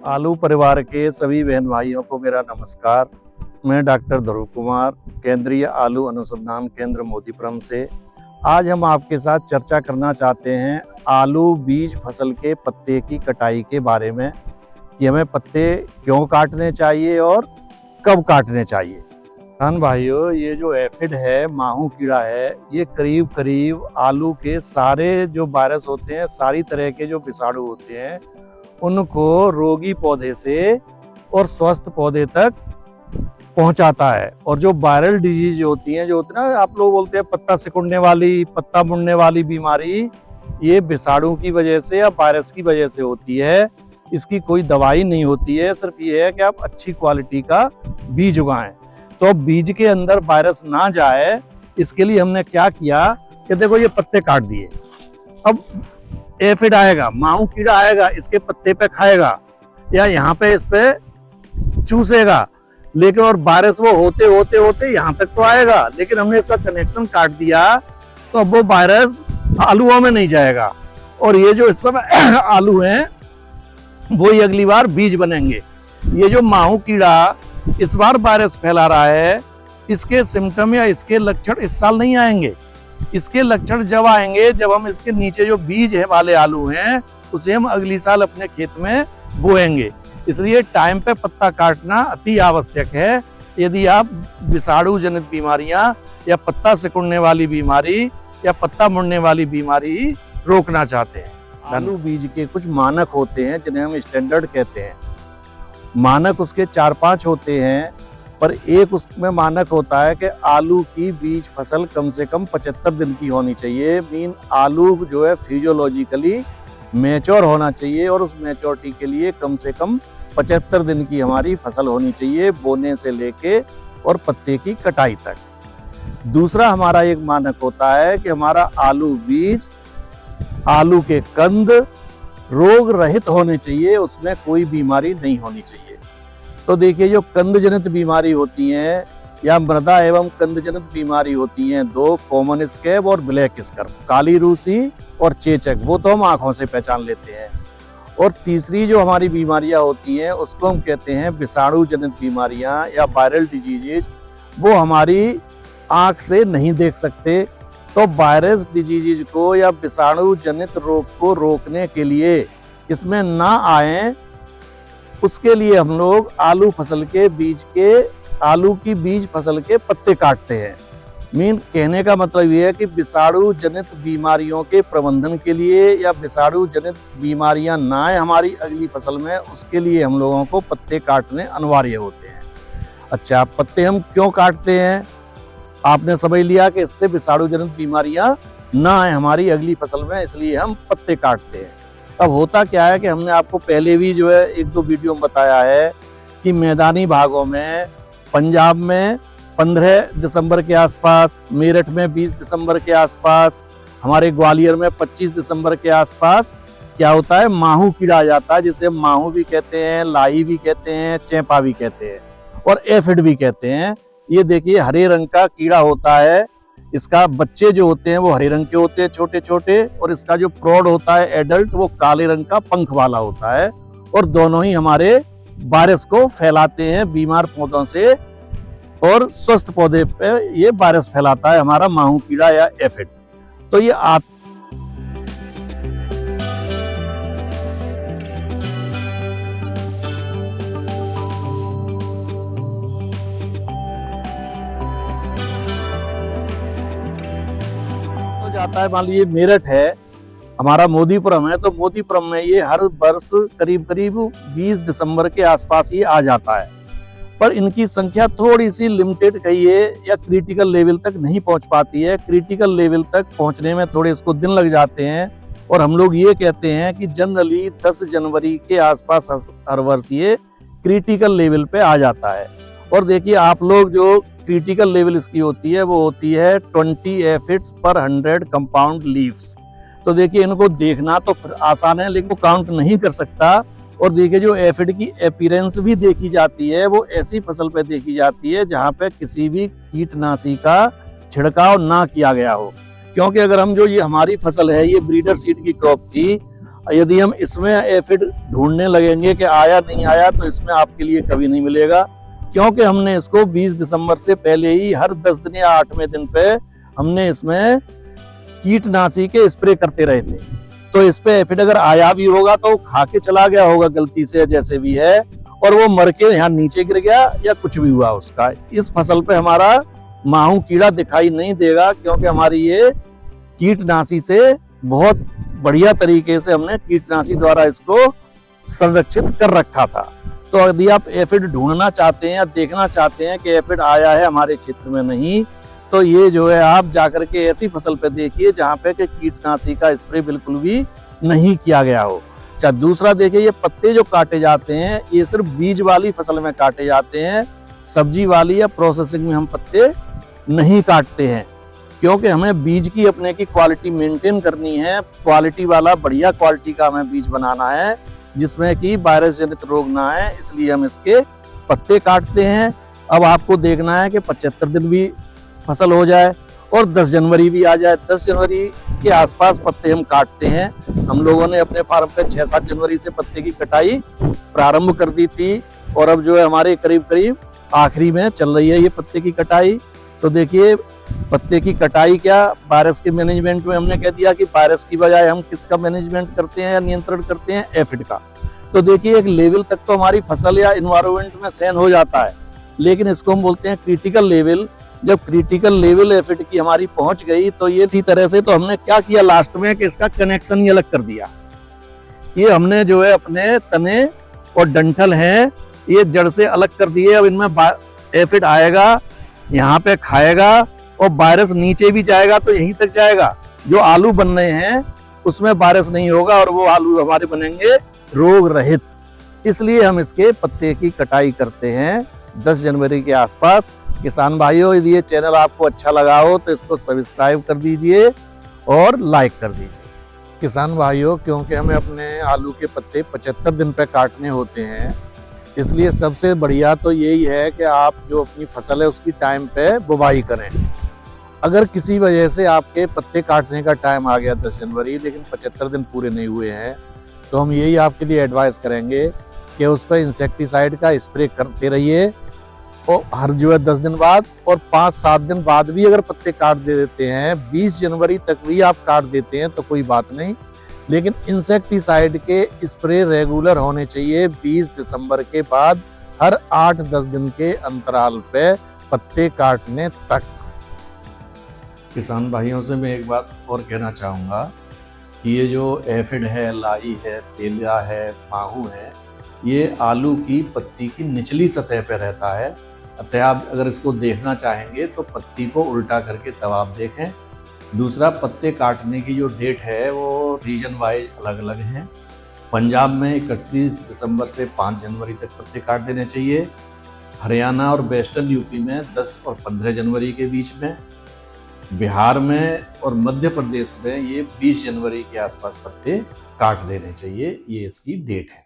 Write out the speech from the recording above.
आलू परिवार के सभी बहन भाइयों को मेरा नमस्कार। मैं डॉक्टर ध्रुव कुमार, केंद्रीय आलू अनुसंधान केंद्र मोदीपुरम से। आज हम आपके साथ चर्चा करना चाहते हैं आलू बीज फसल के पत्ते की कटाई के बारे में कि हमें पत्ते क्यों काटने चाहिए और कब काटने चाहिए। किसान भाइयों, ये जो एफिड है, माहू कीड़ा है, ये करीब करीब आलू के सारे जो वायरस होते हैं, सारी तरह के जो विषाणु होते हैं, उनको रोगी पौधे से और स्वस्थ पौधे तक पहुंचाता है। और जो वायरल डिजीज होती हैं, जो होती है ना, आप लोग बोलते हैं पत्ता सिकुड़ने वाली, पत्ता मुड़ने वाली बीमारी, ये विषाणु की वजह से या वायरस की वजह से होती है। इसकी कोई दवाई नहीं होती है, सिर्फ ये है कि आप अच्छी क्वालिटी का बीज उगाएं। तो बीज के अंदर वायरस ना जाए, इसके लिए हमने क्या किया कि देखो ये पत्ते काट दिए। अब एफिड आएगा, माहू कीड़ा आएगा, इसके पत्ते पे खाएगा या यहाँ पे इस पे चूसेगा, लेकिन और वायरस वो होते होते होते यहाँ तक तो आएगा, लेकिन हमने इसका कनेक्शन काट दिया तो अब वो वायरस आलूओं में नहीं जाएगा। और ये जो इस समय आलू हैं वो ही अगली बार बीज बनेंगे। ये जो माहू कीड़ा इस बार वायरस फैला रहा है, इसके सिम्टम या इसके लक्षण इस साल नहीं आएंगे। इसके लक्षण जब आएंगे जब हम इसके नीचे जो बीज है वाले आलू हैं, उसे हम अगली साल अपने खेत में बोएंगे। इसलिए टाइम पे पत्ता काटना अति आवश्यक है यदि आप विषाणु जनित बीमारियां या पत्ता सिकुड़ने वाली बीमारी या पत्ता मुड़ने वाली बीमारी रोकना चाहते हैं। आलू बीज के कुछ मानक होते हैं जिन्हें हम स्टैंडर्ड कहते हैं। मानक उसके 4-5 होते हैं, पर एक उसमें मानक होता है कि आलू की बीज फसल कम से कम 75 दिन की होनी चाहिए। मीन आलू जो है फिजियोलॉजिकली मैच्योर होना चाहिए और उस मैच्योरिटी के लिए कम से कम 75 दिन की हमारी फसल होनी चाहिए, बोने से लेके और पत्ते की कटाई तक। दूसरा हमारा एक मानक होता है कि हमारा आलू बीज, आलू के कंद रोग रहित होने चाहिए, उसमें कोई बीमारी नहीं होनी चाहिए। तो देखिए, जो कंद जनित बीमारी होती हैं या मृदा एवं कंद जनित बीमारी होती हैं, 2 कॉमन स्कैब और ब्लैक स्कर्व, काली रूसी और चेचक, वो तो हम आंखों से पहचान लेते हैं। और तीसरी जो हमारी बीमारियां होती हैं उसको हम कहते हैं विषाणु जनित बीमारियां या वायरल डिजीजेज, वो हमारी आंख से नहीं देख सकते। तो वायरस डिजीजेज को या विषाणु जनित रोग को रोकने के लिए, इसमें ना आए, उसके लिए हम लोग आलू की बीज फसल के पत्ते काटते हैं। मीन कहने का मतलब ये है कि विषाणु जनित बीमारियों के प्रबंधन के लिए या विषाणु जनित बीमारियां ना आए हमारी अगली फसल में, उसके लिए हम लोगों को पत्ते काटने अनिवार्य होते हैं। अच्छा, पत्ते हम क्यों काटते हैं? आपने समझ लिया कि इससे विषाणु जनित बीमारियां ना आए हमारी अगली फसल में, इसलिए हम पत्ते काटते हैं। अब होता क्या है कि हमने आपको पहले भी जो है 1-2 वीडियो में बताया है कि मैदानी भागों में, पंजाब में 15 दिसंबर के आसपास, मेरठ में 20 दिसंबर के आसपास, हमारे ग्वालियर में 25 दिसंबर के आसपास क्या होता है, माहू कीड़ा आ जाता है, जिसे माहू भी कहते हैं, लाई भी कहते हैं, चेपा भी कहते हैं और एफिड भी कहते हैं। ये देखिए, हरे रंग का कीड़ा होता है। इसका बच्चे जो होते हैं वो हरे रंग के होते हैं, छोटे छोटे, और इसका जो प्रौढ़ होता है, एडल्ट, वो काले रंग का पंख वाला होता है। और दोनों ही हमारे वायरस को फैलाते हैं बीमार पौधों से, और स्वस्थ पौधे पे ये वायरस फैलाता है हमारा माहू कीड़ा या एफिड। तो ये जाता है। मान लीजिए मेरठ है, हमारा मोदीपुरम है, तो मोदीपुरम में ये हर वर्ष करीब करीब 20 दिसंबर के आसपास ये आ जाता है। पर इनकी संख्या थोड़ी सी लिमिटेड कहिए या क्रिटिकल लेवल तक नहीं पहुंच पाती है। क्रिटिकल लेवल तक पहुंचने में थोड़े इसको दिन लग जाते हैं, और हम लोग ये कहते हैं कि जनरली 10 जनवरी के आसपास हर वर्ष ये क्रिटिकल लेवल पे आ जाता है। और देखिए, आप लोग जो क्रिटिकल लेवल इसकी होती है वो होती है 20 एफिड्स पर 100 कंपाउंड लीव्स। तो देखिए, इनको देखना तो आसान है, लेकिन वो काउंट नहीं कर सकता। और देखिए, जो एफिड की अपीयरेंस भी देखी जाती है, वो ऐसी फसल पे देखी जाती है जहाँ पे किसी भी कीटनाशी का छिड़काव ना किया गया हो। क्योंकि अगर हम जो ये हमारी फसल है, ये ब्रीडर सीड की क्रॉप थी, यदि हम इसमें एफिड ढूंढने लगेंगे कि आया नहीं आया, तो इसमें आपके लिए कभी नहीं मिलेगा, क्योंकि हमने इसको 20 दिसंबर से पहले ही हर 10 दिन या 8वें दिन पे हमने इसमें कीटनाशी के स्प्रे करते रहे थे। तो इस पे एफिड अगर आया भी होगा तो खा के चला गया होगा गलती से, जैसे भी है, और वो मर के यहाँ नीचे गिर गया या कुछ भी हुआ उसका। इस फसल पे हमारा माहू कीड़ा दिखाई नहीं देगा, क्योंकि हमारी ये कीटनाशी से बहुत बढ़िया तरीके से हमने कीटनाशी द्वारा इसको संरक्षित कर रखा था। तो यदि आप एफिड ढूंढना चाहते हैं या देखना चाहते हैं कि एफिड आया है हमारे क्षेत्र में नहीं, तो ये जो है आप जाकर के ऐसी फसल पे देखिए जहाँ पे कि कीटनाशी का स्प्रे बिल्कुल भी नहीं किया गया हो। अच्छा, दूसरा देखिए, ये पत्ते जो काटे जाते हैं ये सिर्फ बीज वाली फसल में काटे जाते हैं, सब्जी वाली या प्रोसेसिंग में हम पत्ते नहीं काटते हैं, क्योंकि हमें बीज की अपने की क्वालिटी मेंटेन करनी है। क्वालिटी वाला बढ़िया क्वालिटी का हमें बीज बनाना है जिसमें कि वायरस जनित रोग ना है, इसलिए हम इसके पत्ते काटते हैं। अब आपको देखना है कि 75 दिन भी फसल हो जाए और 10 जनवरी भी आ जाए। 10 जनवरी के आसपास पत्ते हम काटते हैं। हम लोगों ने अपने फार्म पे 6-7 जनवरी से पत्ते की कटाई प्रारंभ कर दी थी, और अब जो है हमारे करीब करीब आखिरी में चल रही है ये पत्ते की कटाई। तो देखिए, पत्ते की कटाई क्या, वायरस के मैनेजमेंट में हमने कह दिया कि वायरस की बजाय हम किसका मैनेजमेंट करते हैं या नियंत्रण करते हैं, एफिड का। तो देखिए, एक लेवल तक तो हमारी फसल या इन्वायरमेंट में सहन हो जाता है, लेकिन इसको हम बोलते हैं क्रिटिकल लेवल। जब क्रिटिकल लेवल एफिड की हमारी पहुंच गई, तो ये इसी तरह से तो हमने क्या किया लास्ट में कि इसका कनेक्शन ही अलग कर दिया। ये हमने जो है अपने तने और डंठल हैं ये जड़ से अलग कर दिए। अब इनमें एफिड आएगा, यहाँ पे खाएगा, और वायरस नीचे भी जाएगा तो यहीं तक जाएगा। जो आलू बन रहे हैं उसमें वायरस नहीं होगा और वो आलू हमारे बनेंगे रोग रहित। इसलिए हम इसके पत्ते की कटाई करते हैं 10 जनवरी के आसपास। किसान भाइयों, यदि ये चैनल आपको अच्छा लगा हो तो इसको सब्सक्राइब कर दीजिए और लाइक कर दीजिए। किसान भाइयों, क्योंकि हमें अपने आलू के पत्ते 75 दिन पे काटने होते हैं, इसलिए सबसे बढ़िया तो यही है कि आप जो अपनी फसल है उसकी टाइम पे बुवाई करें। अगर किसी वजह से आपके पत्ते काटने का टाइम आ गया 10 जनवरी, लेकिन 75 दिन पूरे नहीं हुए हैं, तो हम यही आपके लिए एडवाइस करेंगे कि उस पर इंसेक्टिसाइड का स्प्रे करते रहिए, और हर जो है 10 दिन बाद और 5-7 दिन बाद भी अगर पत्ते काट दे देते हैं, 20 जनवरी तक भी आप काट देते हैं तो कोई बात नहीं, लेकिन इंसेक्टिसाइड के स्प्रे रेगुलर होने चाहिए 20 दिसंबर के बाद हर 8-10 दिन के अंतराल पे पत्ते काटने तक। किसान भाइयों से मैं एक बात और कहना चाहूँगा कि ये जो एफिड है, लाई है, तेलिया है, माहू है, ये आलू की पत्ती की निचली सतह पर रहता है। अतः आप अगर इसको देखना चाहेंगे तो पत्ती को उल्टा करके तब आप देखें। दूसरा, पत्ते काटने की जो डेट है वो रीजन वाइज अलग अलग हैं। पंजाब में 31 दिसंबर से 5 जनवरी तक पत्ते काट देने चाहिए। हरियाणा और वेस्टर्न यूपी में 10 और 15 जनवरी के बीच में। बिहार में और मध्य प्रदेश में ये 20 जनवरी के आसपास पत्ते काट देने चाहिए। ये इसकी डेट है।